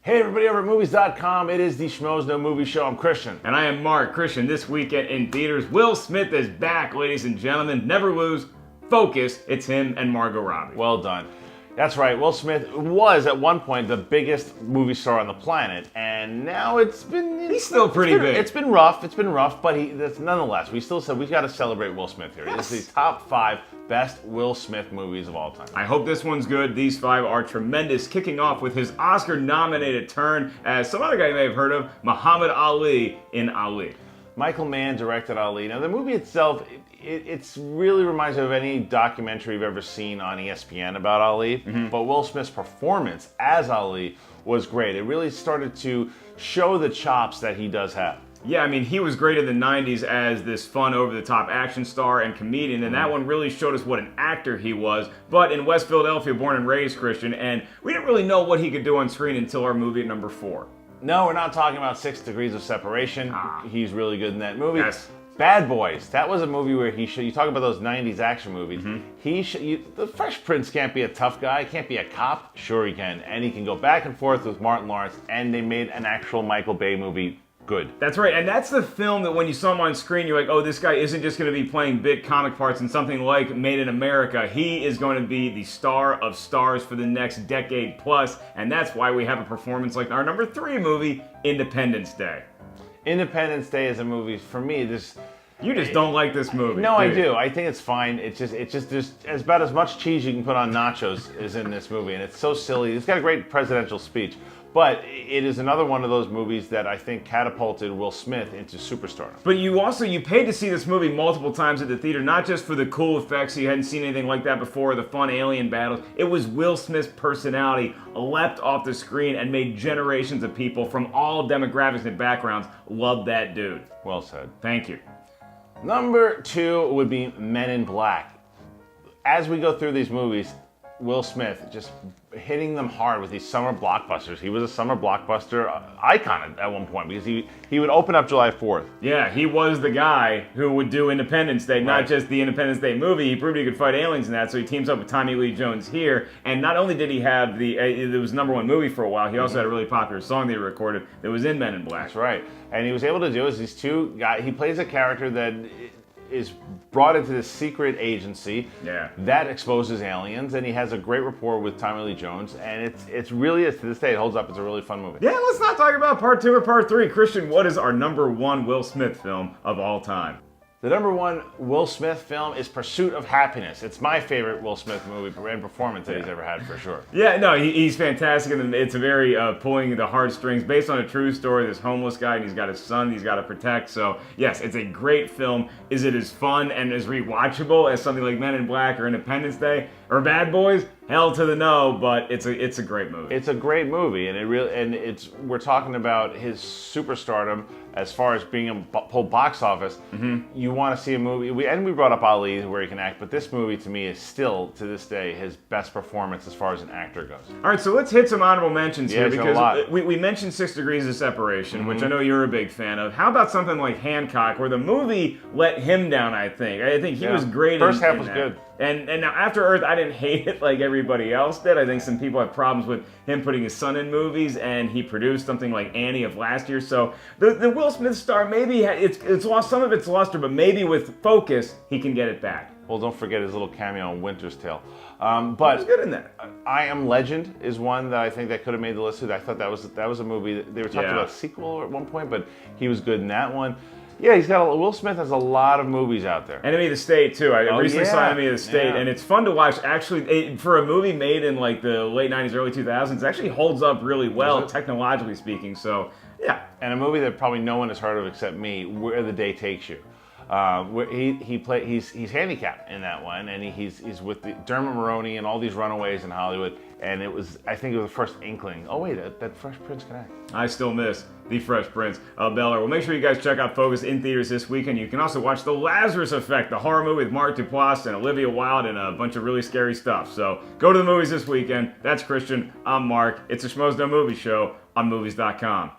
Hey everybody over at Movies.com, it is the Schmoes No Movie Show. I'm Christian. And I am Mark. Christian, this weekend in theaters, Will Smith is back, ladies and gentlemen. Never lose focus. It's him and Margot Robbie. Well done. That's right, Will Smith was at one point the biggest movie star on the planet, and now he's still pretty big. It's been rough, but nonetheless, we still said we've got to celebrate Will Smith here. Yes. This is the top 5 best Will Smith movies of all time. I hope this one's good. These 5 are tremendous, kicking off with his Oscar-nominated turn as some other guy you may have heard of, Muhammad Ali in Ali. Michael Mann directed Ali. Now, the movie itself, it really reminds me of any documentary you've ever seen on ESPN about Ali. Mm-hmm. But Will Smith's performance as Ali was great. It really started to show the chops that he does have. Yeah, I mean, he was great in the 90s as this fun, over-the-top action star and comedian, and that one really showed us what an actor he was. But in West Philadelphia, born and raised Christian, and we didn't really know what he could do on screen until our movie at number 4. No, we're not talking about 6 Degrees of Separation. He's really good in that movie. Yes. Bad Boys. That was a movie where you talk about those 90s action movies. Mm-hmm. The Fresh Prince can't be a tough guy, can't be a cop. Sure he can. And he can go back and forth with Martin Lawrence, and they made an actual Michael Bay movie good. That's right, and that's the film that when you saw him on screen, you're like, oh, this guy isn't just going to be playing big comic parts in something like Made in America. He is going to be the star of stars for the next decade plus, and that's why we have a performance like our number 3 movie, Independence Day. Independence Day is a movie, for me, You just don't like this movie. No, I do. I think it's fine. It's just there's about as much cheese you can put on nachos is in this movie, and it's so silly. It's got a great presidential speech, but it is another one of those movies that I think catapulted Will Smith into superstardom. But you paid to see this movie multiple times at the theater, not just for the cool effects, you hadn't seen anything like that before, the fun alien battles. It was Will Smith's personality leapt off the screen and made generations of people from all demographics and backgrounds love that dude. Well said. Thank you. Number 2 would be Men in Black. As we go through these movies, Will Smith just hitting them hard with these summer blockbusters. He was a summer blockbuster icon at one point because he would open up July 4th. Yeah, he was the guy who would do Independence Day, not just the Independence Day movie. He proved he could fight aliens in that, so he teams up with Tommy Lee Jones here. And not only did he have it was number 1 movie for a while, he also had a really popular song that he recorded that was in Men in Black. That's right. And he was able to do is these two guys, he plays a character that is brought into this secret agency that exposes aliens, and he has a great rapport with Tommy Lee Jones, and it's really, to this day, it holds up. It's a really fun movie. Yeah, let's not talk about part 2 or part 3. Christian, what is our number 1 Will Smith film of all time? The number 1 Will Smith film is Pursuit of Happiness. It's my favorite Will Smith movie and performance that he's ever had, for sure. Yeah, no, he's fantastic, and it's a very pulling the heartstrings, based on a true story. This homeless guy, and he's got his son he's got to protect. So, yes, it's a great film. Is it as fun and as rewatchable as something like Men in Black or Independence Day or Bad Boys? Hell to the no, but it's a great movie. It's a great movie, and we're talking about his superstardom as far as being a whole box office. Mm-hmm. You want to see a movie, we brought up Ali where he can act, but this movie to me is still to this day his best performance as far as an actor goes. All right, so let's hit some honorable mentions here because we we mentioned 6 Degrees of Separation, which I know you're a big fan of. How about something like Hancock, where the movie let him down? I think he was great. First half was good. And now After Earth, I didn't hate it like everybody else did. I think some people have problems with him putting his son in movies, and he produced something like Annie of last year. So the Will Smith star, maybe it's lost some of its luster, but maybe with focus, he can get it back. Well, don't forget his little cameo in Winter's Tale. But he was good in that. I Am Legend is one that I think that could have made the list. I thought that was a movie that they were talking about a sequel at one point, but he was good in that one. Yeah, Will Smith has a lot of movies out there. Enemy of the State, too. I recently saw Enemy of the State, and it's fun to watch. Actually, for a movie made in like the late 90s, early 2000s, it actually holds up really well, technologically speaking. So, yeah. And a movie that probably no one has heard of except me, Where the Day Takes You. Where he's handicapped in that one, and he's with Dermot Mulroney and all these runaways in Hollywood, and I think it was the first inkling. Oh wait, that Fresh Prince can act. I still miss the Fresh Prince of Bel-Air. Well, make sure you guys check out Focus in theaters this weekend. You can also watch The Lazarus Effect, the horror movie with Mark Duplass and Olivia Wilde and a bunch of really scary stuff. So go to the movies this weekend. That's Christian. I'm Mark. It's a Schmoes No Movie Show on Movies.com.